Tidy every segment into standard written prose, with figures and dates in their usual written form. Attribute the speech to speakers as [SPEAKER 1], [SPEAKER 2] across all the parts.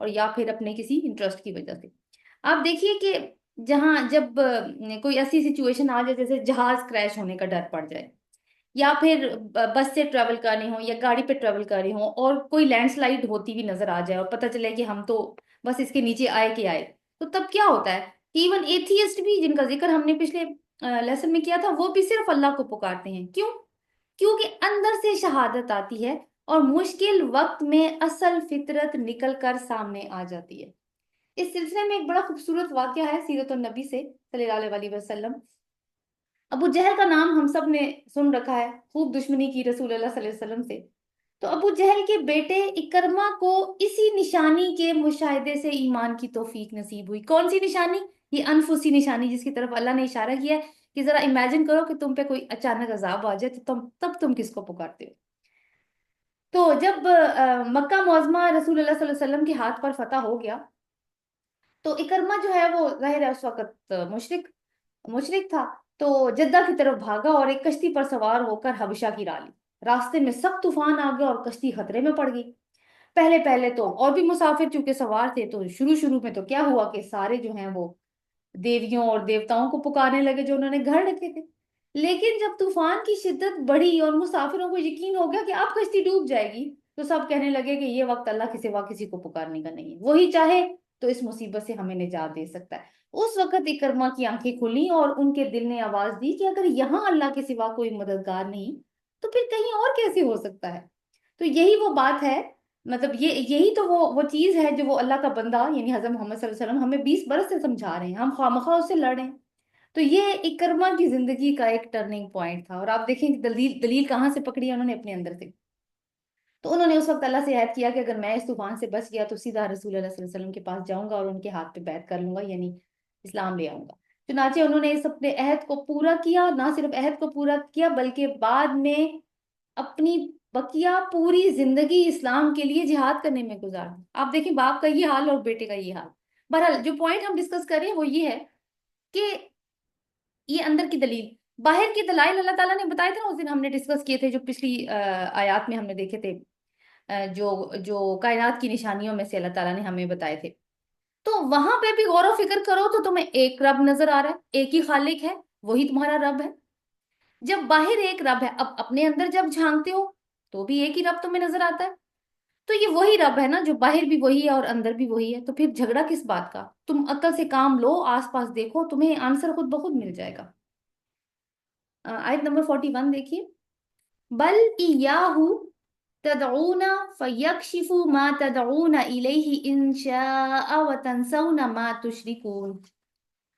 [SPEAKER 1] اور یا پھر اپنے کسی انٹرسٹ کی وجہ سے. آپ دیکھیے کہ جب کوئی ایسی سچویشن آ جائے جیسے جہاز کریش ہونے کا ڈر پڑ جائے, یا پھر بس سے ٹریول کر رہے ہوں یا گاڑی پہ ٹریول کر رہے ہوں اور کوئی لینڈ سلائڈ ہوتی ہوئی نظر آ جائے اور پتہ چلے کہ ہم تو بس اس کے نیچے آئے کہ آئے, تو تب کیا ہوتا ہے کہ ایون ایتھیسٹ بھی, جن کا ذکر ہم نے پچھلے لیسن میں کیا تھا, وہ بھی صرف اللہ کو پکارتے ہیں. کیوں؟ کیونکہ اندر سے شہادت آتی ہے اور مشکل وقت میں اصل فطرت نکل کر سامنے آ جاتی ہے. اس سلسلے میں ایک بڑا خوبصورت واقعہ ہے سیرت النبی سے صلی اللہ علیہ وسلم. ابو جہل کا نام ہم سب نے سن رکھا ہے, خوب دشمنی کی رسول اللہ صلی اللہ علیہ وسلم سے. تو ابو جہل کے بیٹے اکرما کو اسی نشانی کے مشاہدے سے ایمان کی توفیق نصیب ہوئی. کون سی نشانی؟ یہ انفسی نشانی جس کی طرف اللہ نے اشارہ کیا ہے کہ ذرا امیجن کرو کہ تم پہ کوئی اچانک عذاب آ جائے تو تب تم کس کو پکارتے ہو. تو جب مکہ معظمہ رسول اللہ صلی اللہ علیہ وسلم کے ہاتھ پر فتح ہو گیا تو اکرما جو ہے وہ ظاہر ہے اس وقت مشرک تھا, تو جدہ کی طرف بھاگا اور ایک کشتی پر سوار ہو کر حبشہ کی راہ لی. راستے میں سخت طوفان آ گیا اور کشتی خطرے میں پڑ گئی. پہلے تو اور بھی مسافر چونکہ سوار تھے, تو شروع میں تو کیا ہوا کہ سارے جو ہیں وہ دیویوں اور دیوتاؤں کو پکارنے لگے جو انہوں نے گھر رکھے تھے. لیکن جب طوفان کی شدت بڑھی اور مسافروں کو یقین ہو گیا کہ اب کشتی ڈوب جائے گی, تو سب کہنے لگے کہ یہ وقت اللہ کے سوا کسی کو پکارنے کا نہیں ہے, وہی چاہے تو اس مصیبت سے ہمیں نجات دے سکتا ہے. اس وقت اکرما کی آنکھیں کھلی اور ان کے دل نے آواز دی کہ اگر یہاں اللہ کے سوا کوئی مددگار نہیں تو پھر کہیں اور کیسے ہو سکتا ہے. تو یہی وہ بات ہے, مطلب یہی تو وہ چیز ہے جو وہ اللہ کا بندہ یعنی حضرت محمد صلی اللہ علیہ وسلم ہمیں 20 برس سے سمجھا رہے ہیں, ہم خوامخواہ اس سے لڑ رہے ہیں. تو یہ اکرما کی زندگی کا ایک ٹرننگ پوائنٹ تھا, اور آپ دیکھیں دلیل کہاں سے پکڑی ہے انہوں نے اپنے اندر سے. تو انہوں نے اس وقت اللہ سے عہد کیا کہ اگر میں اس طوفان سے بچ گیا تو سیدھا رسول اللہ صلی اللہ علیہ وسلم کے پاس جاؤں گا اور ان کے ہاتھ پہ بیعت کر لوں گا, یعنی اسلام لے آؤں گا. چنانچہ انہوں نے اس اپنے عہد کو پورا کیا, نہ صرف عہد کو پورا کیا بلکہ بعد میں اپنی بقیہ پوری زندگی اسلام کے لیے جہاد کرنے میں گزار دی. آپ دیکھیں باپ کا یہ حال اور بیٹے کا یہ حال. بہرحال جو پوائنٹ ہم ڈسکس کر رہے ہیں وہ یہ ہے کہ یہ اندر کی دلیل, باہر کی دلائل اللہ تعالیٰ نے بتائے تھے نا, اس دن ہم نے ڈسکس کیے تھے جو پچھلی آیات میں ہم نے دیکھے تھے, جو کائنات کی نشانیوں میں سے اللہ تعالیٰ نے ہمیں بتائے تھے. تو وہاں پہ بھی غور و فکر کرو تو تمہیں ایک رب نظر آ رہا ہے, ایک ہی خالق ہے, وہی تمہارا رب ہے. جب باہر ایک رب ہے, اب اپنے اندر جب جھانکتے ہو تو بھی ایک ہی رب تمہیں نظر آتا ہے. تو یہ وہی رب ہے نا جو باہر بھی وہی ہے اور اندر بھی وہی ہے, تو پھر جھگڑا کس بات کا؟ تم عقل سے کام لو, آس پاس دیکھو, تمہیں آنسر خود بخود مل جائے گا. آیت نمبر 41 دیکھیے, بل ایاہو تدعون فیکشف ما تدعون الیہ ان شاء وتنسون ما تشرکون.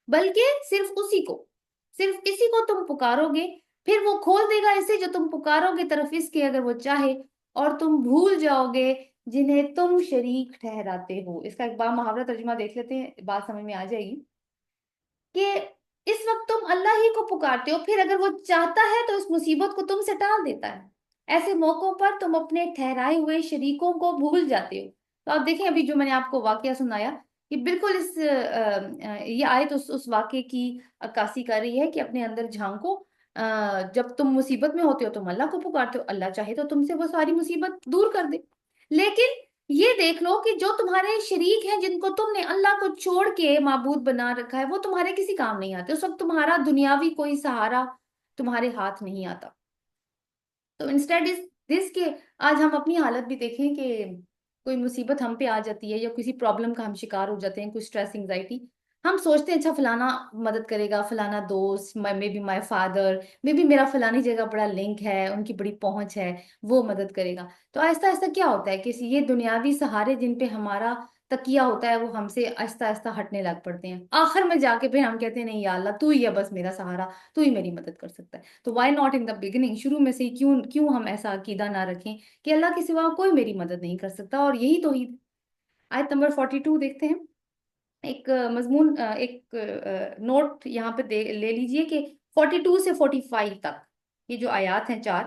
[SPEAKER 1] بلکہ صرف اسی کو تم پکارو گے, پھر وہ کھول دے گا اسے جو تم پکارو گے طرف اس کے اگر وہ چاہے, اور تم بھول جاؤ گے جنہیں تم شریک ٹھہراتے ہو. اس کا ایک محاورہ ترجمہ دیکھ لیتے ہیں, بات سمجھ میں آ جائے گی کہ اس وقت تم اللہ ہی کو پکارتے ہو, پھر اگر وہ چاہتا ہے تو اس مصیبت کو تم سے ٹال دیتا ہے. ایسے موقعوں پر تم اپنے ٹھہرائے ہوئے شریکوں کو بھول جاتے ہو. تو آپ دیکھیں ابھی جو میں نے آپ کو واقعہ سنایا, کہ بالکل یہ آیت اس واقعے کی عکاسی کر رہی ہے کہ اپنے اندر جھانکو. جب تم مصیبت میں ہوتے ہو تم اللہ کو پکارتے ہو, اللہ چاہے تو تم سے وہ ساری مصیبت دور کر دے. لیکن یہ دیکھ لو کہ جو تمہارے شریک ہیں جن کو تم نے اللہ کو چھوڑ کے معبود بنا رکھا ہے, وہ تمہارے کسی کام نہیں آتے. اس وقت تمہارا دنیاوی کوئی سہارا تمہارے ہاتھ نہیں آتا. تو انسٹیڈ دس کہ آج ہم اپنی حالت بھی دیکھیں کہ کوئی مصیبت ہم پہ آ جاتی ہے یا کسی پرابلم کا ہم شکار ہو جاتے ہیں, کوئی سٹریس انگزائٹی, ہم سوچتے ہیں اچھا فلانا مدد کرے گا, فلانا دوست, maybe my father, maybe میرا فلانی جگہ بڑا لنک ہے, ان کی بڑی پہنچ ہے, وہ مدد کرے گا. تو آہستہ آہستہ کیا ہوتا ہے کہ یہ دنیاوی سہارے جن پہ ہمارا تکیہ ہوتا ہے وہ ہم سے آہستہ آہستہ ہٹنے لگ پڑتے ہیں. آخر میں جا کے پھر ہم کہتے ہیں نہیں یا اللہ تو ہی ہے بس میرا سہارا, تو ہی میری مدد کر سکتا ہے. تو why not in the beginning, شروع میں سے کیوں ہم ایسا عقیدہ نہ رکھیں کہ اللہ کے سوا کوئی میری مدد نہیں کر سکتا, اور یہی توحید. آیت نمبر 42 دیکھتے ہیں. ایک مضمون, ایک نوٹ یہاں پہ لے لیجئے کہ 42 سے 45 تک یہ جو آیات ہیں 4,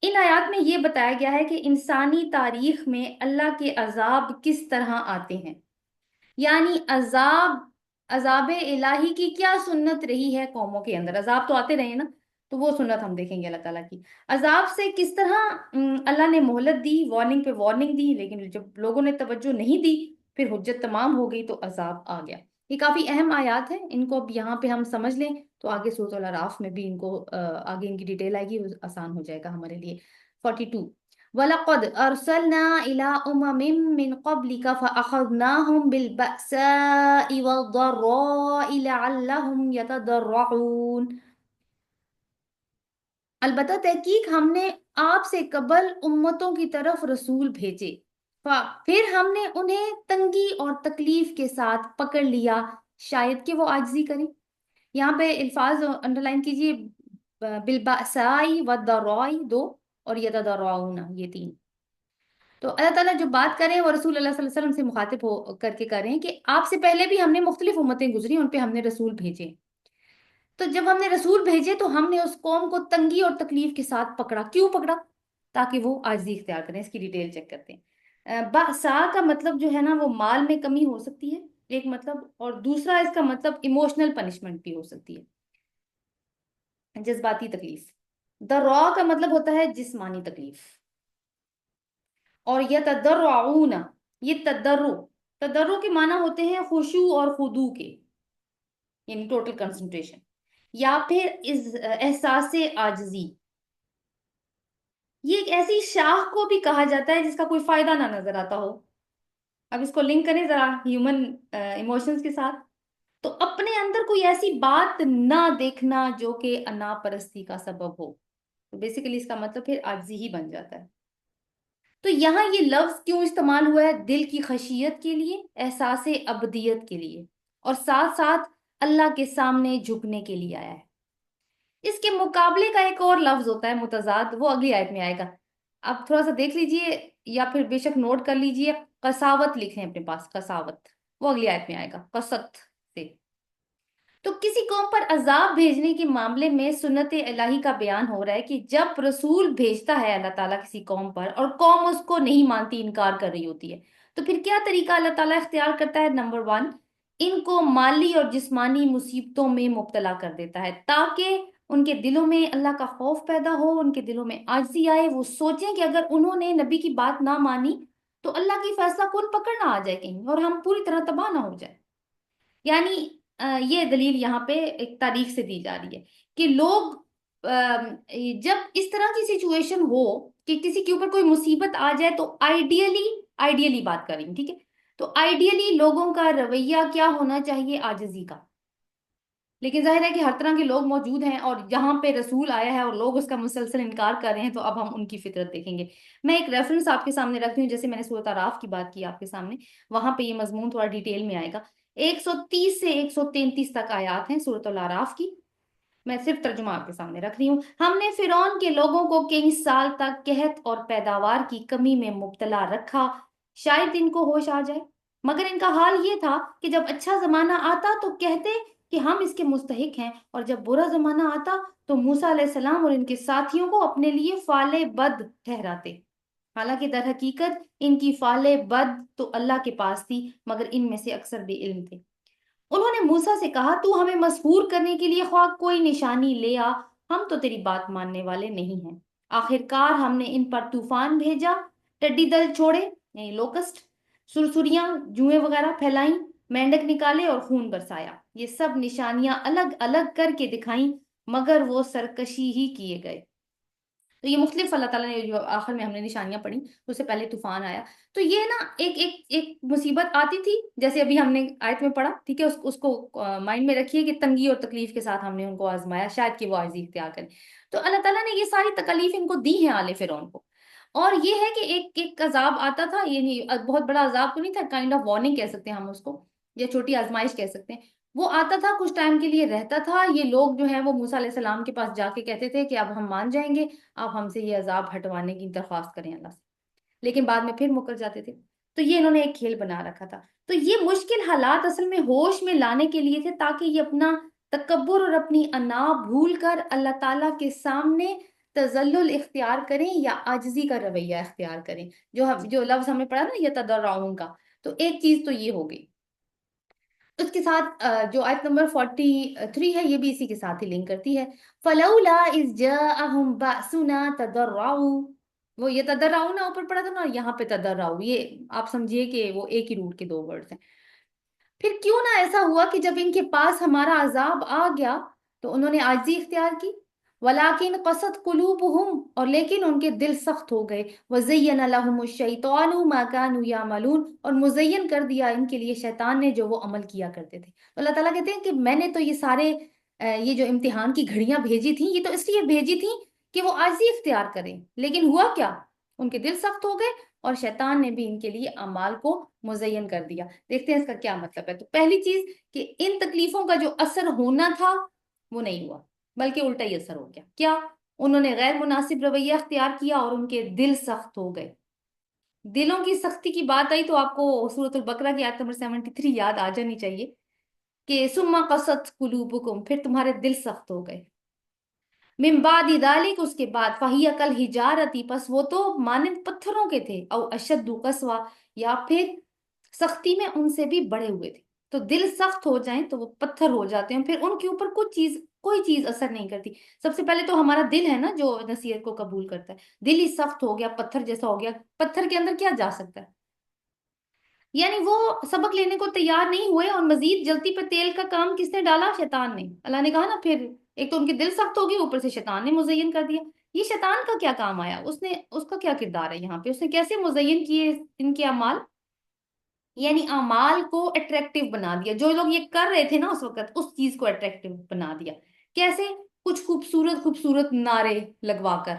[SPEAKER 1] ان آیات میں یہ بتایا گیا ہے کہ انسانی تاریخ میں اللہ کے عذاب کس طرح آتے ہیں, یعنی عذاب الہی کی کیا سنت رہی ہے قوموں کے اندر. عذاب تو آتے رہے نا, تو وہ سنت ہم دیکھیں گے اللہ تعالیٰ کی. عذاب سے کس طرح اللہ نے مہلت دی, وارننگ پہ وارننگ دی, لیکن جب لوگوں نے توجہ نہیں دی پھر حجت تمام ہو گئی تو عذاب آ گیا۔ یہ کافی اہم آیات ہیں، ان کو اب یہاں پہ ہم سمجھ لیں تو آگے سورۃ الاعراف میں بھی ان کو آگے ان کی ڈیٹیل آئے گی، وہ آسان ہو جائے گا ہمارے لیے۔ 42 وَلَقَدْ أَرْسَلْنَا إِلَىٰ أُمَمٍ مِّن قَبْلِكَ فَأَخَذْنَاهُمْ بِالْبَأْسَاءِ وَالضَّرَّاءِ لَعَلَّهُمْ يَتَضَرَّعُونَ۔ البتہ تحقیق ہم نے آپ سے قبل امتوں کی طرف رسول بھیجے، پھر ہم نے انہیں تنگی اور تکلیف کے ساتھ پکڑ لیا شاید کہ وہ عاجزی کریں۔ یہاں پہ الفاظ انڈر لائن کیجیے، بالبأسائی والضرائی 2 اور یتضرعون یہ 3۔ تو اللہ تعالیٰ جو بات کریں وہ رسول اللہ صلی اللہ علیہ وسلم سے مخاطب ہو کر کے کریں کہ آپ سے پہلے بھی ہم نے مختلف امتیں گزری، ان پہ ہم نے رسول بھیجے، تو جب ہم نے رسول بھیجے تو ہم نے اس قوم کو تنگی اور تکلیف کے ساتھ پکڑا۔ کیوں پکڑا؟ تاکہ وہ عاجزی اختیار کریں۔ اس کی ڈیٹیل چیک کرتے ہیں۔ بأسا کا مطلب جو ہے نا وہ مال میں کمی ہو سکتی ہے ایک مطلب، اور دوسرا اس کا مطلب ایموشنل پنشمنٹ بھی ہو سکتی ہے، جذباتی تکلیف۔ ضرع کا مطلب ہوتا ہے جسمانی تکلیف۔ اور یتضرعون، یہ تضرع کے معنی ہوتے ہیں خشوع اور خضوع کے، یعنی ٹوٹل کنسنٹریشن، یا پھر احساس عاجزی۔ یہ ایک ایسی شاخ کو بھی کہا جاتا ہے جس کا کوئی فائدہ نہ نظر آتا ہو۔ اب اس کو لنک کریں ذرا ہیومن ایموشنز کے ساتھ، تو اپنے اندر کوئی ایسی بات نہ دیکھنا جو کہ انا پرستی کا سبب ہو، تو بیسیکلی اس کا مطلب پھر عاجزی ہی بن جاتا ہے۔ تو یہاں یہ لفظ کیوں استعمال ہوا ہے؟ دل کی خشیت کے لیے، احساس ابدیت کے لیے، اور ساتھ ساتھ اللہ کے سامنے جھکنے کے لیے آیا ہے۔ اس کے مقابلے کا ایک اور لفظ ہوتا ہے متضاد، وہ اگلی آیت میں آئے گا، آپ تھوڑا سا دیکھ لیجئے یا پھر بے شک نوٹ کر لیجئے، قساوت لکھیں اپنے پاس، قساوت، وہ اگلی آیت میں آئے گا، قسط سے۔ تو کسی قوم پر عذاب بھیجنے کے معاملے میں سنت الہی کا بیان ہو رہا ہے کہ جب رسول بھیجتا ہے اللہ تعالیٰ کسی قوم پر اور قوم اس کو نہیں مانتی، انکار کر رہی ہوتی ہے، تو پھر کیا طریقہ اللہ تعالیٰ اختیار کرتا ہے؟ نمبر 1، ان کو مالی اور جسمانی مصیبتوں میں مبتلا کر دیتا ہے تاکہ ان کے دلوں میں اللہ کا خوف پیدا ہو، ان کے دلوں میں عاجزی آئے، وہ سوچیں کہ اگر انہوں نے نبی کی بات نہ مانی تو اللہ کی فیصلہ کن پکڑ نہ آ جائے کہیں اور ہم پوری طرح تباہ نہ ہو جائے۔ یعنی یہ دلیل یہاں پہ ایک تاریخ سے دی جا رہی ہے کہ لوگ جب اس طرح کی سچویشن ہو کہ کسی کے اوپر کوئی مصیبت آ جائے تو آئیڈیلی بات کریں، ٹھیک ہے، تو آئیڈیلی لوگوں کا رویہ کیا ہونا چاہیے؟ عاجزی کا۔ لیکن ظاہر ہے کہ ہر طرح کے لوگ موجود ہیں، اور جہاں پہ رسول آیا ہے اور لوگ اس کا مسلسل انکار کر رہے ہیں تو اب ہم ان کی فطرت دیکھیں گے۔ میں ایک ریفرنس آپ کے سامنے رکھتی ہوں، جیسے میں نے سورۃ اعراف کی بات کی آپ کے سامنے، وہاں پہ یہ مضمون تھوڑا ڈیٹیل میں آئے گا۔ 130 سے 133 تک آیات ہیں سورۃ الاعراف کی، میں صرف ترجمہ آپ کے سامنے رکھ رہی ہوں۔ ہم نے فرعون کے لوگوں کو کئی سال تک قحط اور پیداوار کی کمی میں مبتلا رکھا، شاید ان کو ہوش آ جائے، مگر ان کا حال یہ تھا کہ جب اچھا زمانہ آتا تو کہتے کہ ہم اس کے مستحق ہیں، اور جب برا زمانہ آتا تو موسیٰ علیہ السلام اور ان کے ساتھیوں کو اپنے لیے فعال بد ٹھہراتے، حالانکہ در حقیقت ان کی فعال بد تو اللہ کے پاس تھی، مگر ان میں سے اکثر بے علم تھے۔ انہوں نے موسیٰ سے کہا، تو ہمیں مسحور کرنے کے لیے خواہ کوئی نشانی لے آ، ہم تو تیری بات ماننے والے نہیں ہیں۔ آخر کار ہم نے ان پر طوفان بھیجا، ٹڈی دل چھوڑے یعنی لوکسٹ، سرسریاں، جوئیں وغیرہ پھیلائیں، مینڈک نکالے اور خون برسایا۔ یہ سب نشانیاں الگ الگ کر کے دکھائیں، مگر وہ سرکشی ہی کیے گئے۔ تو یہ مختلف اللہ تعالیٰ نے جو آخر میں ہم نے نشانیاں پڑھی، اس سے پہلے طوفان آیا، تو یہ نا ایک مصیبت آتی تھی جیسے ابھی ہم نے آیت میں پڑھا، ٹھیک ہے، اس کو مائنڈ میں رکھیے کہ تنگی اور تکلیف کے ساتھ ہم نے ان کو آزمایا شاید کہ وہ عاجزی اختیار کریں۔ تو اللہ تعالیٰ نے یہ ساری تکالیف ان کو دی ہیں آل فرعون کو، اور یہ ہے کہ ایک عذاب آتا تھا، یعنی بہت بڑا عذاب تو نہیں تھا، کائنڈ آف وارننگ کہہ سکتے ہیں ہم اس کو، یا چھوٹی آزمائش کہہ سکتے ہیں، وہ آتا تھا، کچھ ٹائم کے لیے رہتا تھا۔ یہ لوگ جو ہیں وہ موسیٰ علیہ السلام کے پاس جا کے کہتے تھے کہ اب ہم مان جائیں گے، آپ ہم سے یہ عذاب ہٹوانے کی درخواست کریں اللہ سے، لیکن بعد میں پھر مکر جاتے تھے۔ تو یہ انہوں نے ایک کھیل بنا رکھا تھا۔ تو یہ مشکل حالات اصل میں ہوش میں لانے کے لیے تھے تاکہ یہ اپنا تکبر اور اپنی انا بھول کر اللہ تعالیٰ کے سامنے تذلل اختیار کریں یا عاجزی کا رویہ اختیار کریں، جو لفظ ہم نے پڑھا نا یتضرعون کا، تو ایک چیز تو یہ ہو گئی۔ اس کے ساتھ جو آیت نمبر 43 ہے یہ بھی اسی کے ساتھ ہی لنک کرتی ہے۔ فَلَوْلَا إِذْ جَاءَهُمْ بَأْسُنَا تَضَرَّعُوا وہ یہ تدرعون اوپر پڑا تھا نا، یہاں پہ تدرعو، یہ آپ سمجھیے کہ وہ ایک ہی روٹ کے دو ورڈز ہیں. پھر کیوں نہ ایسا ہوا کہ جب ان کے پاس ہمارا عذاب آ گیا تو انہوں نے عاجزی اختیار کی. ولیکن قست قلوبہم، اور لیکن ان کے دل سخت ہو گئے. وزین لہم الشیطان ما کانوا یعملون، اور مزین کر دیا ان کے لیے شیطان نے جو وہ عمل کیا کرتے تھے. تو اللہ تعالیٰ کہتے ہیں کہ میں نے تو یہ سارے یہ جو امتحان کی گھڑیاں بھیجی تھیں، یہ تو اس لیے بھیجی تھیں کہ وہ عاجزی اختیار کریں. لیکن ہوا کیا؟ ان کے دل سخت ہو گئے اور شیطان نے بھی ان کے لیے اعمال کو مزین کر دیا. دیکھتے ہیں اس کا کیا مطلب ہے. تو پہلی چیز کہ ان تکلیفوں کا جو اثر ہونا تھا وہ نہیں ہوا، بلکہ الٹا ہی اثر ہو گیا. کیا؟ انہوں نے غیر مناسب رویہ اختیار کیا اور ان کے دل سخت ہو گئے. دلوں کی سختی کی بات آئی تو آپ کو سورۃ البقرہ کی آیت نمبر 73 یاد آ جانی چاہیے کہ ثم قست قلوبکم، پھر تمہارے دل سخت ہو گئے. من بعد ذلک، اس کے بعد فہی کالحجارۃ، پس وہ تو مانند پتھروں کے تھے. او اشد قسوہ، یا پھر سختی میں ان سے بھی بڑے ہوئے تھے. تو دل سخت ہو جائیں تو وہ پتھر ہو جاتے ہیں، پھر ان کے اوپر کوئی چیز اثر نہیں کرتی. سب سے پہلے تو ہمارا دل ہے نا جو نصیحت کو قبول کرتا ہے. دل ہی سخت ہو گیا، پتھر جیسا ہو گیا. پتھر کے اندر کیا جا سکتا ہے؟ یعنی وہ سبق لینے کو تیار نہیں ہوئے، اور مزید جلتی پہ تیل کا کام کس نے ڈالا؟ شیطان نے. اللہ نے کہا نا پھر ایک تو ان کے دل سخت ہو گئے، اوپر سے شیطان نے مزین کر دیا. یہ شیطان کا کیا کام آیا؟ اس کا کیا کردار ہے یہاں پہ؟ اس نے کیسے مزین کیے ان کے اعمال؟ یعنی اعمال کو اٹریکٹیو بنا دیا. جو لوگ یہ کر رہے تھے نا اس وقت، اس چیز کو اٹریکٹیو بنا دیا. کیسے؟ کچھ خوبصورت خوبصورت نعرے لگوا کر،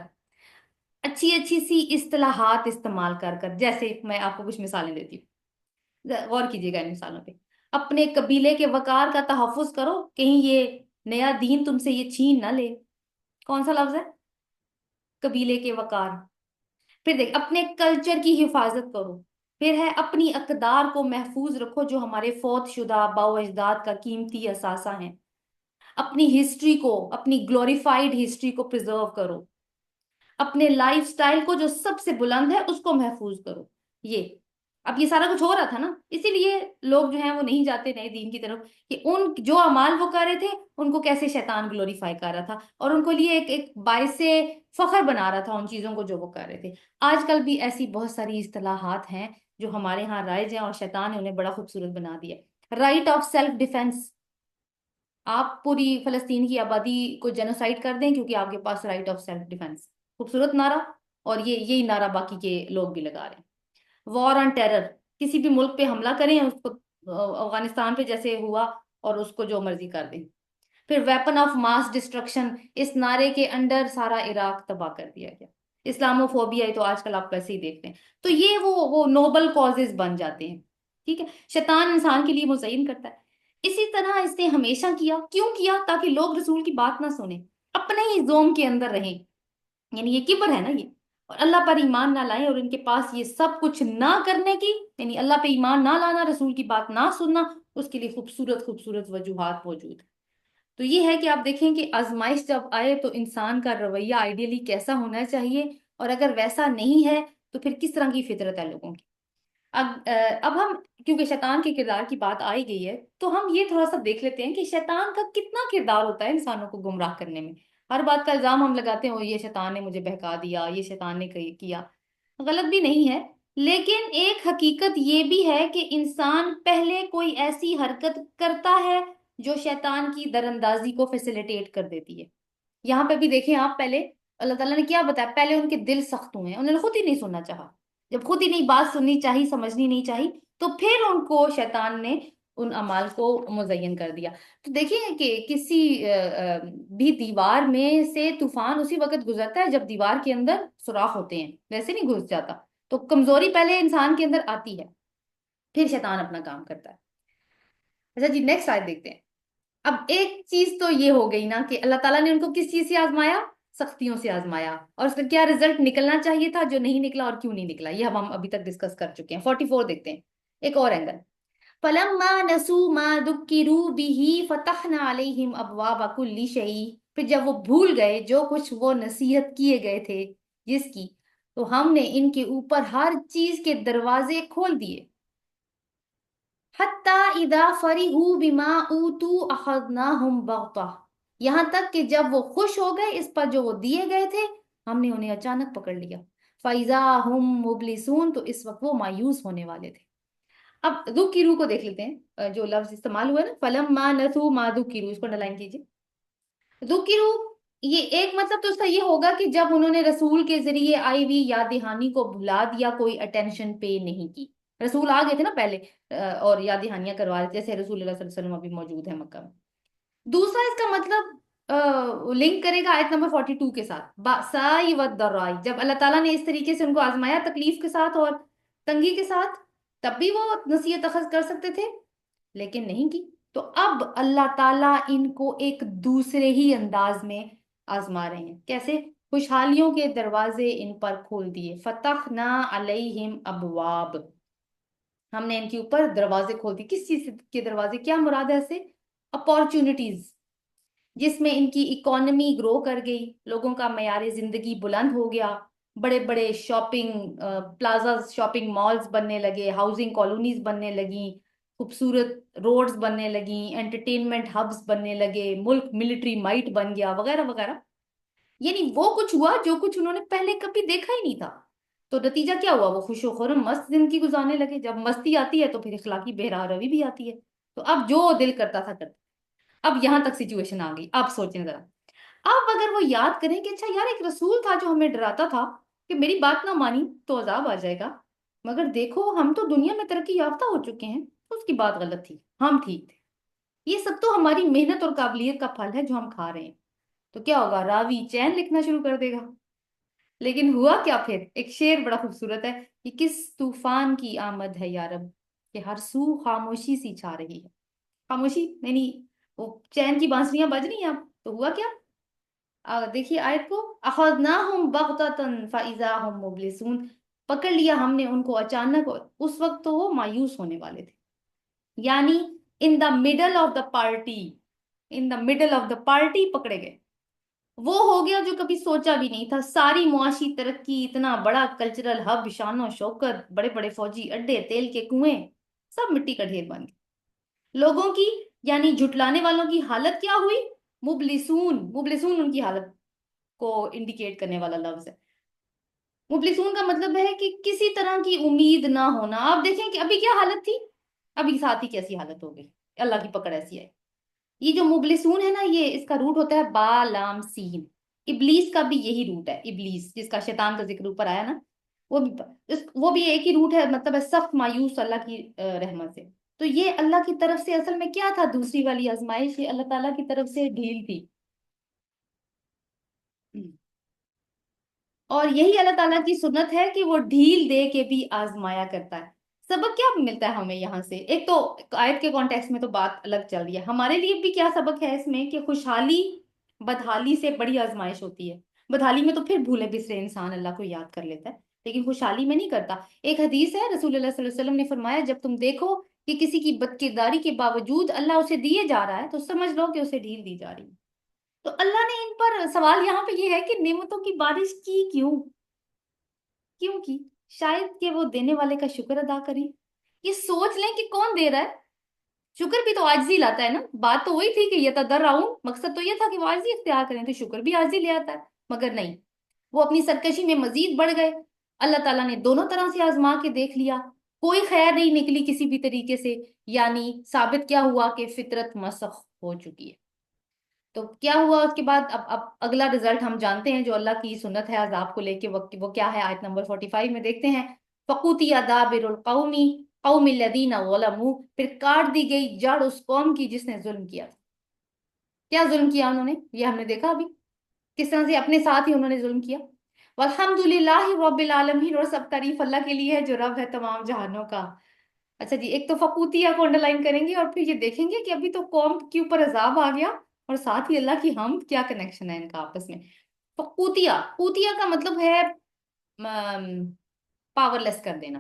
[SPEAKER 1] اچھی اچھی سی اصطلاحات استعمال کر کر. جیسے میں آپ کو کچھ مثالیں دیتی ہوں، غور کیجیے گا ان مثالوں پہ. اپنے قبیلے کے وقار کا تحفظ کرو، کہیں یہ نیا دین تم سے یہ چھین نہ لے. کون سا لفظ ہے؟ قبیلے کے وقار. پھر دیکھ، اپنے کلچر کی حفاظت کرو. پھر ہے اپنی اقدار کو محفوظ رکھو جو ہمارے فوت شدہ باو اجداد کا قیمتی اثاثہ ہیں. اپنی ہسٹری کو، اپنی گلوریفائڈ ہسٹری کو پریزرو کرو. اپنے لائف سٹائل کو جو سب سے بلند ہے اس کو محفوظ کرو. یہ اب یہ سارا کچھ ہو رہا تھا نا، اسی لیے لوگ جو ہیں وہ نہیں جاتے نئے دین کی طرف، کہ ان جو اعمال وہ کر رہے تھے ان کو کیسے شیطان گلوریفائی کر رہا تھا، اور ان کو لیے ایک باعث فخر بنا رہا تھا ان چیزوں کو جو وہ کر رہے تھے. آج کل بھی ایسی بہت ساری اصطلاحات ہیں جو ہمارے ہاں رائج ہیں، اور شیطان نے انہیں بڑا خوبصورت بنا دیا. Right of self defence. آپ پوری فلسطین کی آبادی کو جینوسائڈ کر دیں کیونکہ آپ کے پاس رائٹ آف سیلف ڈیفense. خوبصورت نعرہ، اور یہی نعرہ باقی کے لوگ بھی لگا رہے ہیں. وار آن ٹیرر، کسی بھی ملک پہ حملہ کریں اس کو، افغانستان پہ جیسے ہوا، اور اس کو جو مرضی کر دیں. پھر ویپن آف ماس ڈسٹرکشن، اس نعرے کے انڈر سارا عراق تباہ کر دیا گیا. اسلامو فوبیا تو آج کل آپ ویسے ہی دیکھتے ہیں. تو یہ وہ نوبل کازز بن جاتے ہیں. ٹھیک ہے، شیطان انسان کے لیے مزین کرتا ہے. اسی طرح اس نے ہمیشہ کیا. کیوں کیا؟ تاکہ لوگ رسول کی بات نہ سنیں، اپنے ہی زوم کے اندر رہیں. یعنی یہ کبر ہے نا یہ، اور اللہ پر ایمان نہ لائیں، اور ان کے پاس یہ سب کچھ نہ کرنے کی، یعنی اللہ پہ ایمان نہ لانا، رسول کی بات نہ سننا، اس کے لیے خوبصورت خوبصورت وجوہات موجود ہیں. تو یہ ہے کہ آپ دیکھیں کہ آزمائش جب آئے تو انسان کا رویہ آئیڈیلی کیسا ہونا چاہیے، اور اگر ویسا نہیں ہے تو پھر کس طرح کی فطرت ہے لوگوں کی. اب ہم کیونکہ شیطان کے کردار کی بات آئی گئی ہے تو ہم یہ تھوڑا سا دیکھ لیتے ہیں کہ شیطان کا کتنا کردار ہوتا ہے انسانوں کو گمراہ کرنے میں. ہر بات کا الزام ہم لگاتے ہیں، یہ شیطان نے مجھے بہکا دیا، یہ شیطان نے کیا. غلط بھی نہیں ہے، لیکن ایک حقیقت یہ بھی ہے کہ انسان پہلے کوئی ایسی حرکت کرتا ہے جو شیطان کی دراندازی کو فیسیلیٹیٹ کر دیتی ہے. یہاں پہ بھی دیکھیں آپ، پہلے اللہ تعالیٰ نے کیا بتایا؟ پہلے ان کے دل سخت ہوئے ہیں، انہوں نے خود ہی نہیں سننا چاہا. جب خود ہی نہیں بات سننی چاہی، سمجھنی نہیں چاہی، تو پھر ان کو شیطان نے ان اعمال کو مزین کر دیا. تو دیکھیں کہ کسی بھی دیوار میں سے طوفان اسی وقت گزرتا ہے جب دیوار کے اندر سوراخ ہوتے ہیں، ویسے نہیں گھس جاتا. تو کمزوری پہلے انسان کے اندر آتی ہے، پھر شیطان اپنا کام کرتا ہے. اچھا جی، نیکسٹ آیت دیکھتے ہیں. اب ایک چیز تو یہ ہو گئی نا کہ اللہ تعالیٰ نے ان کو کس چیز سے آزمایا؟ سختیوں سے آزمایا. اور اس کا کیا رزلٹ نکلنا چاہیے تھا جو نہیں نکلا، اور کیوں نہیں نکلا، یہ ہم ابھی تک ڈسکس کر چکے ہیں. 44 دیکھتے ہیں، ایک اور اینگل. فَلَمَّا نَسُوا مَا ذُكِّرُوا بِهِ فَتَحْنَا عَلَيْهِمْ أَبْوَابَ كُلِّ شَيْءٍ. پھر جب وہ بھول گئے جو کچھ وہ نصیحت کیے گئے تھے جس کی، تو ہم نے ان کے اوپر ہر چیز کے دروازے کھول دیے. حَتَّى إِذَا فَرِحُوا بِمَا أُوتُوا أَخَذْنَاهُمْ بَغْتَةً. یہاں تک کہ جب وہ خوش ہو گئے اس پر جو وہ دیے گئے تھے، ہم نے انہیں اچانک پکڑ لیا. فَإِذَا هُمْ مُبْلِسُونَ، تو اس وقت وہ مایوس ہونے والے تھے۔ اب ذُکِّرُوا کو دیکھ لیتے ہیں، جو لفظ استعمال ہوا ہے نا، فَلَمَّا نَسُوا مَا ذُکِّرُوا، اس کو انڈرلائن کیجیے۔ ذُکِّرُوا، یہ ایک مطلب تو اس کا یہ ہوگا کہ جب انہوں نے رسول کے ذریعے آئی ہوئی یاد دہانی کو بھلا دیا، کوئی اٹینشن پے نہیں کی۔ رسول آ گئے تھے نا پہلے، اور یاد دہانیاں کروا رہے، جیسے رسول اللہ صلی اللہ علیہ وسلم ابھی موجود ہے مکہ میں۔ دوسرا اس کا مطلب لنک کرے گا آیت نمبر 42 کے ساتھ، باسائی و درائی، جب اللہ تعالیٰ نے اس طریقے سے ان کو آزمایا تکلیف کے ساتھ اور تنگی کے ساتھ، تب بھی وہ نصیحت اخذ کر سکتے تھے، لیکن نہیں کی۔ تو اب اللہ تعالیٰ ان کو ایک دوسرے ہی انداز میں آزما رہے ہیں۔ کیسے؟ خوشحالیوں کے دروازے ان پر کھول دیے، فتحنا علیہم ابواب، ہم نے ان کے اوپر دروازے کھول دیے۔ کس چیز کے دروازے؟ کیا مراد ہے اس سے؟ اپارچونٹیز، جس میں ان کی اکانومی گرو کر گئی، لوگوں کا معیار زندگی بلند ہو گیا، بڑے بڑے شاپنگ پلازاز، شاپنگ مالز بننے لگے، ہاؤسنگ کالونیز بننے لگیں، خوبصورت روڈز بننے لگیں، انٹرٹینمنٹ ہبز بننے لگے، ملک ملٹری مائٹ بن گیا، وغیرہ وغیرہ۔ یعنی وہ کچھ ہوا جو کچھ انہوں نے پہلے کبھی دیکھا ہی نہیں تھا۔ تو نتیجہ کیا ہوا؟ وہ خوش و خرم مست زندگی گزارنے لگے۔ جب مستی آتی ہے تو پھر اخلاقی بہرا روی بھی آتی ہے، تو اب جو دل کرتا تھا کرتے۔ اب یہاں تک سچویشن آ گئی۔ اب سوچیں ذرا، اب اگر وہ یاد کریں کہ اچھا یار، ایک رسول تھا جو ہمیں ڈراتا تھا کہ میری بات نہ مانی تو عذاب آ جائے گا، مگر دیکھو ہم تو دنیا میں ترقی یافتہ ہو چکے ہیں، اس کی بات غلط تھی، ہم ٹھیک تھے۔ یہ سب تو ہماری محنت اور قابلیت کا پھل ہے جو ہم کھا رہے ہیں۔ تو کیا ہوگا؟ راوی چین لکھنا شروع کر دے گا۔ لیکن ہوا کیا پھر؟ ایک شعر بڑا خوبصورت ہے کہ کس طوفان کی آمد ہے یا رب، کہ ہر سو خاموشی سی چھا رہی ہے۔ خاموشی یعنی وہ چین کی بانسریاں بج رہی ہیں اب۔ تو ہوا کیا؟ دیکھیے آیت کو، اخذناہم بغتۃ فاذا ہم مبلسون، پکڑ لیا ہم نے ان کو اچانک، اور اس وقت تو وہ مایوس ہونے والے تھے۔ یعنی in the middle of the party, in the middle of the party پکڑے گئے۔ وہ ہو گیا جو کبھی سوچا بھی نہیں تھا، ساری معاشی ترقی، اتنا بڑا کلچرل ہب، شان و شوکت، بڑے بڑے فوجی اڈے، تیل کے کنویں، سب مٹی کا ڈھیر بن گئے۔ لوگوں کی یعنی جھٹلانے والوں کی حالت کیا ہوئی؟ مبلسون، مبلسون ان کی حالت کو انڈیکیٹ کرنے والا لفظ ہے۔ مبلسون کا مطلب ہے کہ کسی طرح کی امید نہ ہونا۔ آپ دیکھیں کہ ابھی کیا حالت تھی، ابھی ساتھ ہی کیسی حالت ہو گئی، اللہ کی پکڑ ایسی ہے۔ یہ جو مبلسون ہے نا، یہ اس کا روٹ ہوتا ہے با لام سین۔ ابلیس کا بھی یہی روٹ ہے، ابلیس جس کا شیطان کا ذکر اوپر آیا نا، وہ بھی ایک ہی روٹ ہے، مطلب ہے سخت مایوس اللہ کی رحمت سے۔ تو یہ اللہ کی طرف سے اصل میں کیا تھا؟ دوسری والی آزمائش، یہ اللہ تعالیٰ کی طرف سے ڈھیل تھی۔ اور یہی اللہ تعالیٰ کی سنت ہے کہ وہ ڈھیل دے کے بھی آزمایا کرتا ہے۔ سبق کیا ملتا ہے ہمیں یہاں سے؟ ایک تو آیت کے کانٹیکس میں تو بات الگ چل رہی ہے، ہمارے لیے بھی کیا سبق ہے اس میں؟ کہ خوشحالی بدحالی سے بڑی آزمائش ہوتی ہے۔ بدحالی میں تو پھر بھولے بسرے انسان اللہ کو یاد کر لیتا ہے، لیکن خوشحالی میں نہیں کرتا۔ ایک حدیث ہے، رسول اللہ صلی اللہ علیہ وسلم نے فرمایا جب تم دیکھو کہ کسی کی بد کرداری کے باوجود اللہ اسے دیے جا رہا ہے تو سمجھ لو کہ اسے ڈھیل دی جا رہی ہے۔ تو اللہ نے ان پر، سوال یہاں پہ یہ ہے کہ نعمتوں کی بارش کی کیوں؟ کیوں کی؟ شاید کہ وہ دینے والے کا شکر ادا کریں۔ یہ سوچ لیں کہ کون دے رہا ہے۔ شکر بھی تو عاجزی لاتا ہے نا، بات تو وہی تھی کہ یتضرعون، مقصد تو یہ تھا کہ وہ عاجزی اختیار کریں، تو شکر بھی عاجزی لے آتا ہے، مگر نہیں، وہ اپنی سرکشی میں مزید بڑھ گئے۔ اللہ تعالیٰ نے دونوں طرح سے آزما کے دیکھ لیا، کوئی خیر نہیں نکلی کسی بھی طریقے سے، یعنی ثابت کیا ہوا کہ فطرت مسخ ہو چکی ہے۔ تو کیا ہوا اس کے بعد؟ اب اگلا رزلٹ ہم جانتے ہیں جو اللہ کی سنت ہے عذاب کو لے کے، وہ کیا ہے؟ آیت نمبر 45 میں دیکھتے ہیں، فَقُطِعَ دَابِرُ الْقَوْمِ قَوْمِ الَّذِينَ ظَلَمُوا، پھر کاٹ دی گئی جڑ اس قوم کی جس نے ظلم کیا تھا۔ کیا ظلم کیا انہوں نے؟ یہ ہم نے دیکھا ابھی، کس طرح سے اپنے ساتھ ہی انہوں نے ظلم کیا۔ وَالْحَمْدُ لِلَّهِ رَبِّ الْعَالَمِينَ، اور سب تعریف اللہ کے لیے ہے جو رب ہے تمام جہانوں کا۔ اچھا جی، ایک تو فقوتیہ کو انڈرلائن کریں گے، اور پھر یہ دیکھیں گے کہ ابھی تو قوم کے اوپر عذاب آ گیا، اور ساتھ ہی اللہ کی حمد، کیا کنیکشن ہے ان کا آپس میں۔ فقوتیہ، قوتیہ کا مطلب ہے پاور لیس کر دینا،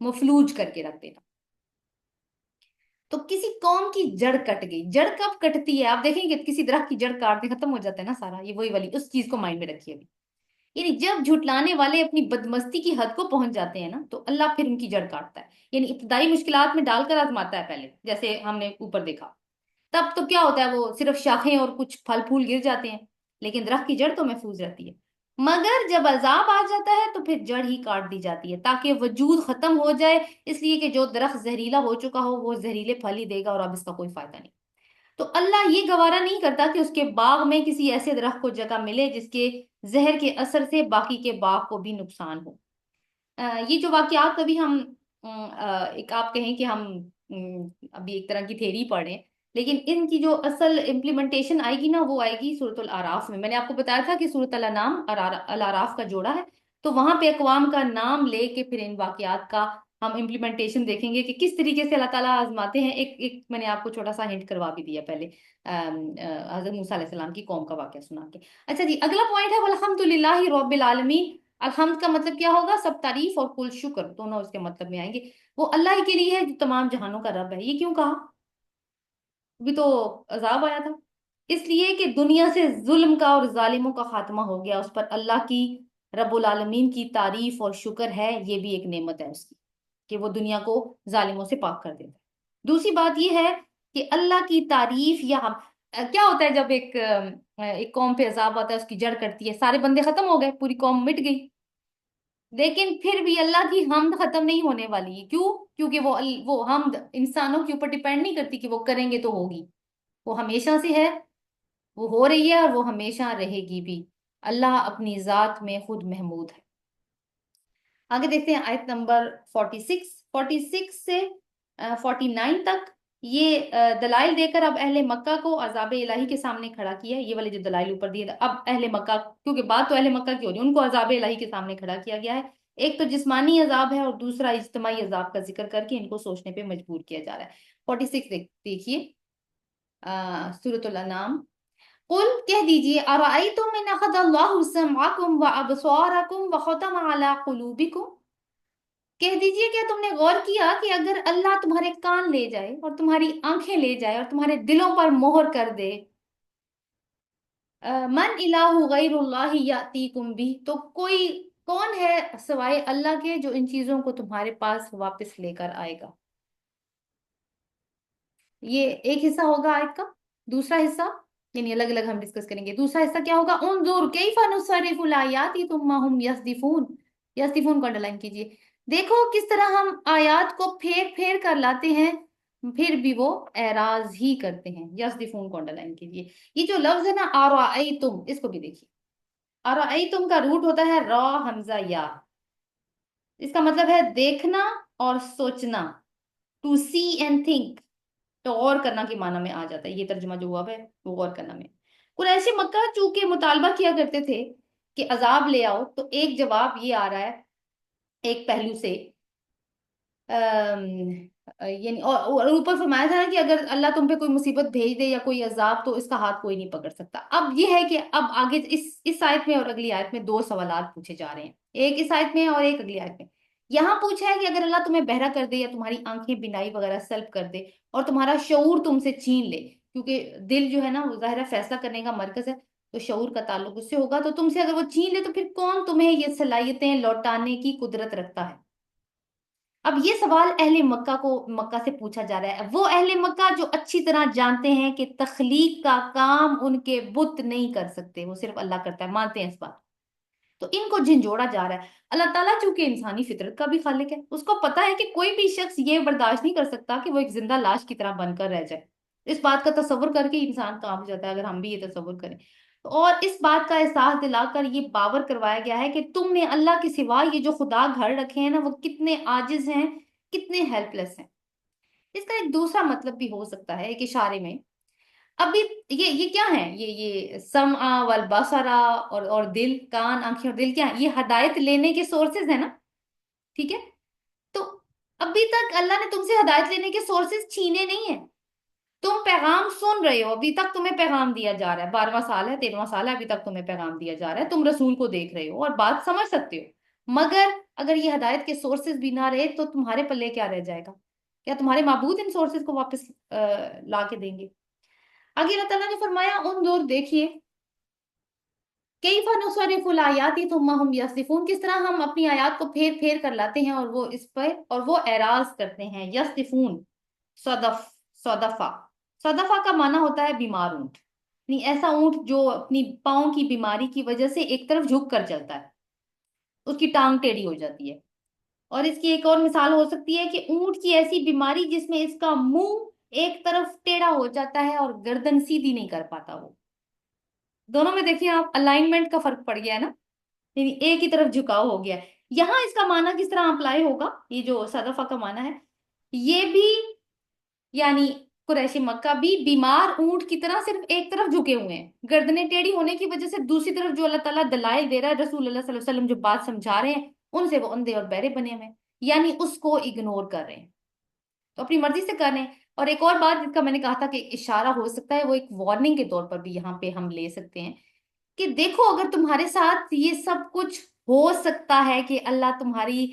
[SPEAKER 1] مفلوج کر کے رکھ دینا۔ تو کسی قوم کی جڑ کٹ گئی۔ جڑ کب کٹتی ہے؟ آپ دیکھیں گے کسی درخت کی جڑ کاٹنے ختم ہو جاتا ہے نا سارا، یہ وہی والی اس چیز کو مائنڈ میں رکھیے ابھی۔ یعنی جب جھٹلانے والے اپنی بدمستی کی حد کو پہنچ جاتے ہیں نا، تو اللہ پھر ان کی جڑ کاٹتا ہے، یعنی ابتدائی مشکلات میں ڈال کر آزماتا ہے پہلے، جیسے ہم نے اوپر دیکھا۔ تب تو کیا ہوتا ہے؟ وہ صرف شاخیں اور کچھ پھل پھول گر جاتے ہیں، لیکن درخت کی جڑ تو محفوظ رہتی ہے۔ مگر جب عذاب آ جاتا ہے تو پھر جڑ ہی کاٹ دی جاتی ہے تاکہ وجود ختم ہو جائے، اس لیے کہ جو درخت زہریلا ہو چکا ہو وہ زہریلے پھل ہی دے گا اور اب اس کا کوئی فائدہ نہیں۔ تو اللہ یہ گوارا نہیں کرتا کہ اس کے باغ میں کسی ایسے درخت کو جگہ ملے جس کے زہر کے اثر سے باقی کے باغ کو بھی نقصان ہو۔ یہ جو واقعات کبھی ہم ایک آپ کہیں کہ ہم ابھی ایک طرح کی تھیری پڑھ رہے ہیں، لیکن ان کی جو اصل امپلیمنٹیشن آئے گی نا وہ آئے گی سورۃ الاعراف میں۔ میں نے آپ کو بتایا تھا کہ سورۃ الانعام اور الاعراف کا جوڑا ہے، تو وہاں پہ اقوام کا نام لے کے پھر ان واقعات کا ہم امپلیمنٹیشن دیکھیں گے کہ کس طریقے سے اللہ تعالیٰ آزماتے ہیں۔ ایک میں نے آپ کو چھوٹا سا ہنٹ کروا بھی دیا پہلے حضرت موسیٰ علیہ السلام کی قوم کا واقعہ سنا کے۔ اچھا جی، اگلا پوائنٹ ہے والحمد للہ رب العالمین۔ الحمد کا مطلب کیا ہوگا؟ سب تعریف اور کل شکر دونوں اس کے مطلب میں آئیں گے۔ وہ اللہ ہی کے لیے ہے جو تمام جہانوں کا رب ہے۔ یہ کیوں کہا؟ ابھی تو عذاب آیا تھا، اس لیے کہ دنیا سے ظلم کا اور ظالموں کا خاتمہ ہو گیا، اس پر اللہ کی رب العالمین کی تعریف اور شکر ہے۔ یہ بھی ایک نعمت ہے اس کی کہ وہ دنیا کو ظالموں سے پاک کر دیتا ہے۔ دوسری بات یہ ہے کہ اللہ کی تعریف یا کیا ہوتا ہے جب ایک قوم پہ عذاب آتا ہے، اس کی جڑ کرتی ہے، سارے بندے ختم ہو گئے، پوری قوم مٹ گئی، لیکن پھر بھی اللہ کی حمد ختم نہیں ہونے والی ہے۔ کیوں؟ کیونکہ وہ حمد انسانوں کے اوپر ڈیپینڈ نہیں کرتی کہ وہ کریں گے تو ہوگی، وہ ہمیشہ سے ہے، وہ ہو رہی ہے اور وہ ہمیشہ رہے گی بھی۔ اللہ اپنی ذات میں خود محمود ہے۔ آگے دیکھتے ہیں آیت نمبر 46 سے 49 تک۔ یہ دلائل دے کر اب اہل مکہ کو عذاب الہی کے سامنے کھڑا کیا ہے۔ یہ والے جو دلائل اوپر دیے اب اہل مکہ، کیونکہ بات تو اہل مکہ کی ہو رہی ہے، ان کو عذاب الہی کے سامنے کھڑا کیا گیا ہے۔ ایک تو جسمانی عذاب ہے اور دوسرا اجتماعی عذاب کا ذکر کر کے ان کو سوچنے پہ مجبور کیا جا رہا ہے۔ 46 دیکھیے سورۃ الانعام۔ قل کہہ دیجئے ارأیتم ان اخذ اللہ سمعکم وابصارکم وختم علی قلوبکم، کہہ دیجئے کیا تم نے غور کیا کہ اگر اللہ تمہارے کان لے جائے اور تمہاری آنکھیں لے جائے اور تمہارے دلوں پر مہر کر دے، من الہ غیر اللہ یاتیکم بھی، تو کون ہے سوائے اللہ کے جو ان چیزوں کو تمہارے پاس واپس لے کر آئے گا؟ یہ ایک حصہ ہوگا آیت کا۔ دوسرا حصہ یعنی الگ الگ ہم ڈسکس کریں گے۔ دوسرا حصہ کیا ہوگا؟ انظر کیف نصرف الآیات ثم هم یصدفون، یصدفون کو انڈرلائن کیجئے۔ دیکھو کس طرح ہم آیات کو پھیر پھیر کر لاتے ہیں، پھر بھی وہ اعراض ہی کرتے ہیں۔ یصدفون کو انڈرلائن کیجئے۔ یہ جو لفظ ہے نا ارائیتم، اس کو بھی دیکھیے۔ ارائیتم کا روٹ ہوتا ہے را حمزہ یا، اس کا مطلب ہے دیکھنا اور سوچنا، ٹو سی اینڈ تھنک، تو غور کرنا کے معنی میں آ جاتا ہے۔ یہ ترجمہ جو ہوا ہے وہ غور کرنا میں۔ قریش مکہ چونکہ مطالبہ کیا کرتے تھے کہ عذاب لے آؤ، تو ایک جواب یہ آ رہا ہے ایک پہلو سے، یعنی اور اوپر فرمایا تھا نا کہ اگر اللہ تم پہ کوئی مصیبت بھیج دے یا کوئی عذاب تو اس کا ہاتھ کوئی نہیں پکڑ سکتا۔ اب یہ ہے کہ اب آگے اس آیت میں اور اگلی آیت میں دو سوالات پوچھے جا رہے ہیں، ایک اس آیت میں اور ایک اگلی آیت میں۔ یہاں پوچھا ہے کہ اگر اللہ تمہیں بہرا کر دے یا تمہاری آنکھیں بینائی وغیرہ سلب کر دے اور تمہارا شعور تم سے چھین لے، کیونکہ دل جو ہے نا وہ ظاہر فیصلہ کرنے کا مرکز ہے، تو شعور کا تعلق اس سے ہوگا، تو تم سے اگر وہ چھین لے تو پھر کون تمہیں یہ صلاحیتیں لوٹانے کی قدرت رکھتا ہے؟ اب یہ سوال اہل مکہ سے پوچھا جا رہا ہے۔ وہ اہل مکہ جو اچھی طرح جانتے ہیں کہ تخلیق کا کام ان کے بت نہیں کر سکتے، وہ صرف اللہ کرتا ہے، مانتے ہیں اس بات، تو ان کو جھنجھوڑا جا رہا ہے۔ اللہ تعالیٰ چونکہ انسانی فطرت کا بھی خالق ہے، اس کو پتا ہے کہ کوئی بھی شخص یہ برداشت نہیں کر سکتا کہ وہ ایک زندہ لاش کی طرح بن کر رہ جائے۔ اس بات کا تصور کر کے انسان کانپ جاتا ہے اگر ہم بھی یہ تصور کریں، اور اس بات کا احساس دلا کر یہ باور کروایا گیا ہے کہ تم نے اللہ کے سوا یہ جو خدا گھر رکھے ہیں نا وہ کتنے عاجز ہیں، کتنے ہیلپ لیس ہیں۔ اس کا ایک دوسرا مطلب بھی ہو سکتا ہے ایک اشارے میں، ابھی یہ کیا ہے؟ یہ سمع والبصر اور دل، کان، آنکھیں اور دل کیا ہے؟ یہ ہدایت لینے کے سورسز ہیں نا، ٹھیک ہے؟ تو ابھی تک اللہ نے تم سے ہدایت لینے کے سورسز چھینے نہیں ہیں، تم پیغام سن رہے ہو، ابھی تک تمہیں پیغام دیا جا رہا ہے، 12واں سال ہے، 13واں سال ہے، ابھی تک تمہیں پیغام دیا جا رہا ہے، تم رسول کو دیکھ رہے ہو اور بات سمجھ سکتے ہو، مگر اگر یہ ہدایت کے سورسز بھی نہ رہے تو تمہارے پلے کیا رہ جائے گا؟ کیا تمہارے معبود ان سورسز کو واپس لا کے دیں گے؟ آگے اللہ تعالیٰ نے فرمایا انظر دیکھیے کیف نصرف الآیات ثم هم یصدفون، کس طرح ہم اپنی آیات کو پھیر پھیر کر لاتے ہیں اور وہ اس پر اور وہ اعراض کرتے ہیں۔ یصدفون، صدفہ کا معنی ہوتا ہے بیمار اونٹ، یعنی ایسا اونٹ جو اپنی پاؤں کی بیماری کی وجہ سے ایک طرف جھک کر چلتا ہے، اس کی ٹانگ ٹیڑھی ہو جاتی ہے۔ اور اس کی ایک اور مثال ہو سکتی ہے کہ اونٹ کی ایسی بیماری جس میں اس کا منہ ایک طرف ٹیڑھا ہو جاتا ہے اور گردن سیدھی نہیں کر پاتا وہ۔ دونوں میں دیکھیں آپ، الائنمنٹ کا فرق پڑ گیا ہے نا، یعنی ایک ہی طرف جھکاؤ ہو گیا ہے۔ یہاں اس کا معنی کس طرح اپلائی ہوگا، یہ جو صدفہ کا معنی ہے، یہ بھی یعنی قریش مکہ بھی بیمار اونٹ کی طرح صرف ایک طرف جھکے ہوئے ہیں، گردنیں ٹیڑھی ہونے کی وجہ سے دوسری طرف جو اللہ تعالیٰ دلائل دے رہا ہے، رسول اللہ صلی اللہ علیہ وسلم جو بات سمجھا رہے ہیں ان سے وہ اندھے اور بہرے بنے ہوئے ہیں، یعنی اس کو اگنور کر رہے ہیں، تو اپنی مرضی سے کر رہے ہیں۔ اور ایک اور بات جس کا میں نے کہا تھا کہ اشارہ ہو سکتا ہے، وہ ایک وارننگ کے طور پر بھی یہاں پہ ہم لے سکتے ہیں کہ دیکھو اگر تمہارے ساتھ یہ سب کچھ ہو سکتا ہے کہ اللہ تمہاری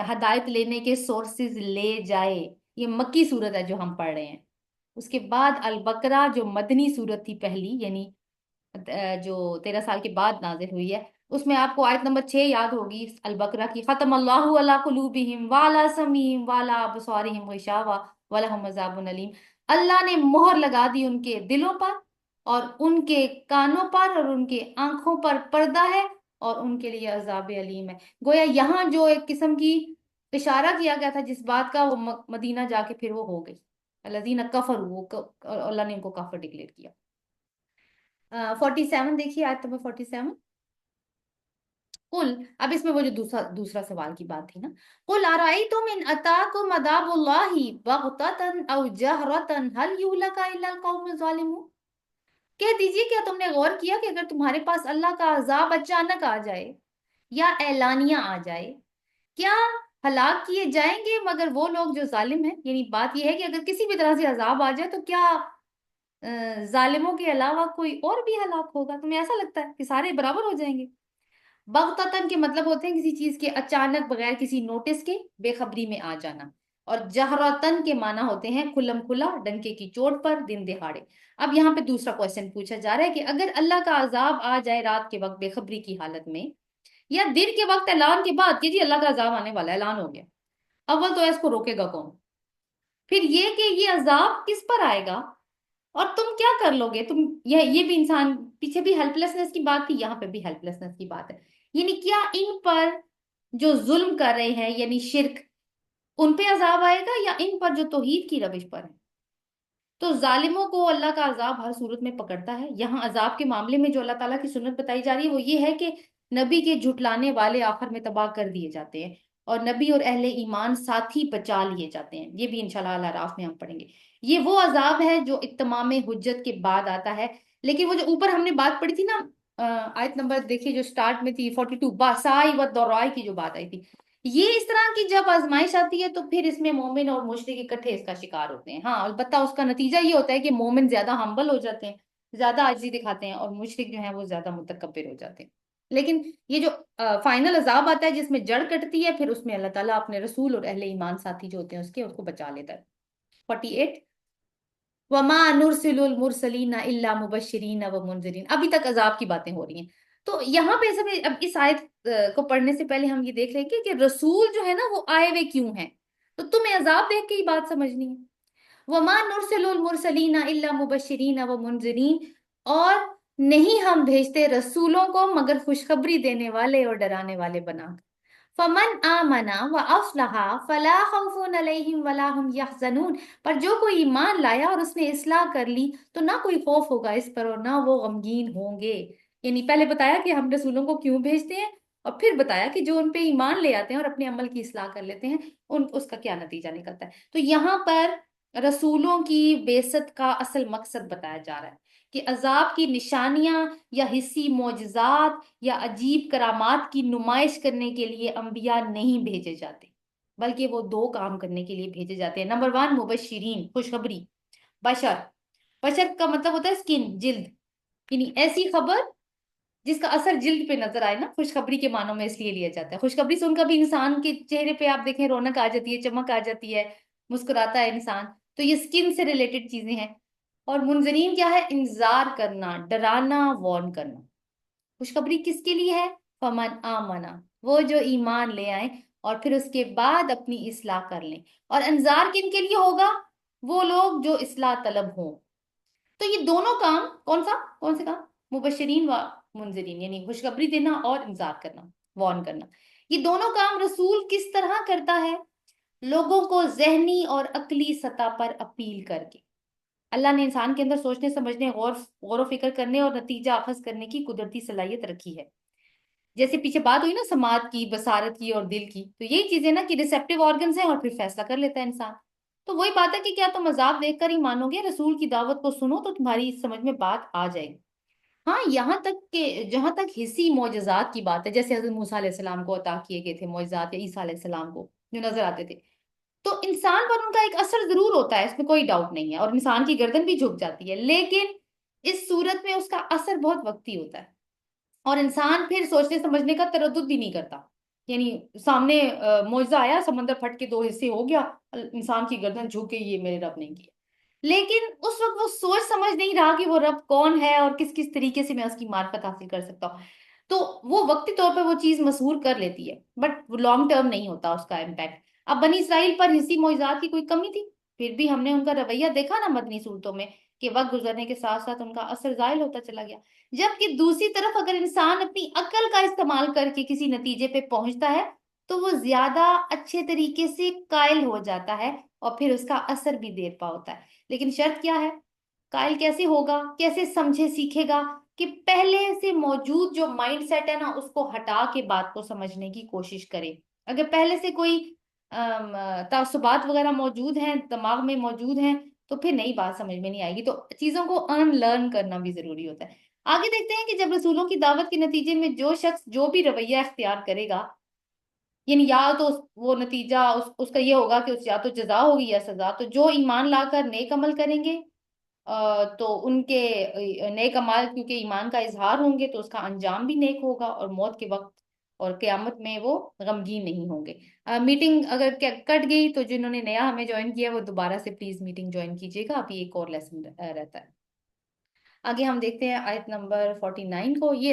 [SPEAKER 1] ہدایت لینے کے سورسز لے جائے، یہ مکی صورت ہے جو ہم پڑھ رہے ہیں۔ اس کے بعد البقرہ جو مدنی صورت تھی پہلی، یعنی جو 13 سال کے بعد نازل ہوئی ہے، اس میں آپ کو آیت نمبر 6 یاد ہوگی البقرہ کی، ختم اللہ علی قلوبہم وعلی سمعہم وعلی ابصارہم غشاوہ ولہم عذاب علیم۔ اللہ نے مہر لگا دی ان کے دلوں پر اور ان کے کانوں پر اور ان کے آنکھوں پر پردہ ہے اور ان کے لیے عذاب علیم ہے۔ گویا یہاں جو ایک قسم کی اشارہ کیا گیا تھا جس بات کا، وہ مدینہ جا کے پھر وہ ہو گئی، الذین کفروا، اللہ نے ان کو کافر ڈکلیئر کیا۔ 47 دیکھیے، آیت نمبر 47۔ قل، اب اس میں وہ جو دوسرا سوال کی بات تھی نا، قل ارائیتم ان اتاکم عذاب اللہ بغتۃ او جہرۃ هل یہلک الا القوم الظالمون۔ کہہ دیجیے کیا تم نے غور کیا کہ اگر تمہارے پاس اللہ کا عذاب اچانک آ جائے یا اعلانیہ آ جائے، کیا ہلاک کیے جائیں گے مگر وہ لوگ جو ظالم ہیں؟ یعنی بات یہ ہے کہ اگر کسی بھی طرح سے عذاب آ جائے تو کیا ظالموں کے علاوہ کوئی اور بھی ہلاک ہوگا؟ تمہیں ایسا لگتا ہے کہ سارے برابر ہو جائیں گے؟ بغتتاً کے مطلب ہوتے ہیں کسی چیز کے اچانک بغیر کسی نوٹس کے بے خبری میں آ جانا، اور جہرتن کے معنی ہوتے ہیں کھلم کھلا، ڈنکے کی چوٹ پر، دن دہاڑے۔ اب یہاں پہ دوسرا کوشچن پوچھا جا رہا ہے کہ اگر اللہ کا عذاب آ جائے رات کے وقت بے خبری کی حالت میں، یا دن کے وقت اعلان کے بعد کہ جی اللہ کا عذاب آنے والا ہے، اعلان ہو گیا، اول تو اس کو روکے گا کون؟ پھر یہ کہ یہ عذاب کس پر آئے گا اور تم کیا کر لو گے؟ تم یہ بھی انسان، پیچھے بھی ہیلپ لیسنس کی بات تھی، یہاں پہ بھی ہیلپ لیسنس کی بات ہے، یعنی کیا ان پر جو ظلم کر رہے ہیں یعنی شرک، ان پہ عذاب آئے گا یا ان پر جو توحید کی روش پر ہے؟ تو ظالموں کو اللہ کا عذاب ہر صورت میں پکڑتا ہے۔ یہاں عذاب کے معاملے میں جو اللہ تعالیٰ کی سنت بتائی جا رہی ہے وہ یہ ہے کہ نبی کے جھٹلانے والے آخر میں تباہ کر دیے جاتے ہیں اور نبی اور اہل ایمان ساتھی بچا لیے جاتے ہیں، یہ بھی انشاءاللہ الاعراف میں ہم پڑھیں گے۔ یہ وہ عذاب ہے جو اتمام حجت کے بعد آتا ہے، لیکن وہ جو اوپر ہم نے بات پڑھی تھی نا، آیت نمبر دیکھیے جو سٹارٹ میں تھی 42، باسائی و دورائی کی جو بات آئی تھی، یہ اس طرح کی جب آزمائش آتی ہے تو پھر اس میں مومن اور مشرک اکٹھے اس کا شکار ہوتے ہیں۔ ہاں البتہ اس کا نتیجہ یہ ہوتا ہے کہ مومن زیادہ ہمبل ہو جاتے ہیں، زیادہ عاجزی دکھاتے ہیں، اور مشرک جو ہیں وہ زیادہ متکبر ہو جاتے ہیں۔ لیکن یہ جو فائنل عذاب آتا ہے جس میں جڑ کٹتی ہے، پھر اس میں اللہ تعالیٰ اپنے رسول اور اہل ایمان ساتھی جو ہوتے ہیں اس کو بچا لیتا ہے۔ 48، وما نرسل المرسلین الا مبشرین و منذرین، ابھی تک عذاب کی باتیں ہو رہی ہیں۔ تو یہاں پہ اب اس آیت کو پڑھنے سے پہلے ہم یہ دیکھ رہے کہ رسول جو ہے نا وہ آئے ہوئے کیوں ہیں، تو تمہیں عذاب دیکھ کے ہی بات سمجھنی ہے۔ وما نرسل المرسلین الا مبشرین و منذرین، اور نہیں ہم بھیجتے رسولوں کو مگر خوشخبری دینے والے اور ڈرانے والے بنا کر۔ فمن آمن واصلح فلا خوف علیہم ولا هم يحزنون، پر جو کوئی ایمان لایا اور اس نے اصلاح کر لی تو نہ کوئی خوف ہوگا اس پر اور نہ وہ غمگین ہوں گے۔ یعنی پہلے بتایا کہ ہم رسولوں کو کیوں بھیجتے ہیں، اور پھر بتایا کہ جو ان پہ ایمان لے آتے ہیں اور اپنے عمل کی اصلاح کر لیتے ہیں اس کا کیا نتیجہ نکلتا ہے۔ تو یہاں پر رسولوں کی بعثت کا اصل مقصد بتایا جا رہا ہے کہ عذاب کی نشانیاں یا حسی معجزات یا عجیب کرامات کی نمائش کرنے کے لیے انبیاء نہیں بھیجے جاتے، بلکہ وہ دو کام کرنے کے لیے بھیجے جاتے ہیں۔ نمبر 1 مبشرین، خوشخبری۔ بشر، بشر کا مطلب ہوتا ہے سکن، جلد، یعنی ایسی خبر جس کا اثر جلد پہ نظر آئے نا، خوشخبری کے معنوں میں اس لیے لیا جاتا ہے۔ خوشخبری سے ان کا بھی انسان کے چہرے پہ آپ دیکھیں رونق آ جاتی ہے، چمک آ جاتی ہے، مسکراتا ہے انسان، تو یہ سکن سے ریلیٹڈ چیزیں ہیں۔ اور منذرین کیا ہے؟ انذار کرنا، ڈرانا، وارن کرنا۔ خوشخبری کس کے لیے ہے؟ فمن آمنا، وہ جو ایمان لے آئیں اور پھر اس کے بعد اپنی اصلاح کر لیں۔ اور انذار کن کے لیے ہوگا؟ وہ لوگ جو اصلاح طلب ہوں۔ تو یہ دونوں کام کون سے کام؟ مبشرین و منذرین، یعنی خوشخبری دینا اور انذار کرنا، وارن کرنا، یہ دونوں کام رسول کس طرح کرتا ہے؟ لوگوں کو ذہنی اور عقلی سطح پر اپیل کر کے۔ اللہ نے انسان کے اندر سوچنے سمجھنے، غور و فکر کرنے اور نتیجہ اخذ کرنے کی قدرتی صلاحیت رکھی ہے۔ جیسے پیچھے بات ہوئی نا سماعت کی، بصارت کی اور دل کی، تو یہی چیزیں نا کہ ریسیپٹیو آرگنز ہیں اور پھر فیصلہ کر لیتا ہے انسان۔ تو وہی بات ہے کہ کیا تم عذاب دیکھ کر ہی مانو گے؟ رسول کی دعوت کو سنو تو تمہاری سمجھ میں بات آ جائے گی۔ ہاں یہاں تک کہ جہاں تک حصی معجزات کی بات ہے، جیسے حضرت موسیٰ علیہ السلام کو عطا کیے گئے تھے معجزات، یا عیسیٰ علیہ السلام کو جو نظر آتے تھے، تو انسان پر ان کا ایک اثر ضرور ہوتا ہے، اس میں کوئی ڈاؤٹ نہیں ہے، اور انسان کی گردن بھی جھک جاتی ہے، لیکن اس صورت میں اس کا اثر بہت وقتی ہوتا ہے، اور انسان پھر سوچنے سمجھنے کا تردد بھی نہیں کرتا۔ یعنی سامنے معجزہ آیا، سمندر پھٹ کے دو حصے ہو گیا، انسان کی گردن جھک گئی، یہ میرے رب نے کیا، لیکن اس وقت وہ سوچ سمجھ نہیں رہا کہ وہ رب کون ہے اور کس کس طریقے سے میں اس کی معرفت حاصل کر سکتا ہوں۔ تو وہ وقتی طور پہ وہ چیز مسحور کر لیتی ہے، بٹ لانگ ٹرم نہیں ہوتا اس کا امپیکٹ۔ اب بنی اسرائیل پر حصی معجزات کی کوئی کمی تھی؟ پھر بھی ہم نے ان کا رویہ دیکھا نا مدنی صورتوں میں، کہ وقت گزرنے کے ساتھ ساتھ ان کا اثر زائل ہوتا چلا گیا۔ جبکہ دوسری طرف اگر انسان اپنی عقل کا استعمال کر کے کسی نتیجے پہ پہنچتا ہے تو وہ زیادہ اچھے طریقے سے قائل ہو جاتا ہے، اور پھر اس کا اثر بھی دیر پا ہوتا ہے۔ لیکن شرط کیا ہے؟ قائل کیسے ہوگا، کیسے سمجھے سیکھے گا؟ کہ پہلے سے موجود جو مائنڈ سیٹ ہے نا اس کو ہٹا کے بات کو سمجھنے کی کوشش کرے۔ اگر پہلے سے کوئی تعصبات وغیرہ موجود ہیں، دماغ میں موجود ہیں، تو پھر نئی بات سمجھ میں نہیں آئے گی۔ تو چیزوں کو ان لرن کرنا بھی ضروری ہوتا ہے۔ آگے دیکھتے ہیں کہ جب رسولوں کی دعوت کے نتیجے میں جو شخص جو بھی رویہ اختیار کرے گا، یعنی یا تو وہ نتیجہ اس کا یہ ہوگا کہ یا تو جزا ہوگی یا سزا۔ تو جو ایمان لا کر نیک عمل کریں گے، تو ان کے نیک اعمال کیونکہ ایمان کا اظہار ہوں گے، تو اس کا انجام بھی نیک ہوگا، اور موت کے وقت اور قیامت میں وہ غمگین نہیں ہوں گے۔ میٹنگ اگر کٹ گئی تو جنہوں نے نیا ہمیں جوائن کیا وہ دوبارہ سے پلیز میٹنگ جوائن کیجیے گا، ابھی ایک اور لیسن رہتا ہے۔ آگے ہم دیکھتے ہیں آیت نمبر 49 کو۔ یہ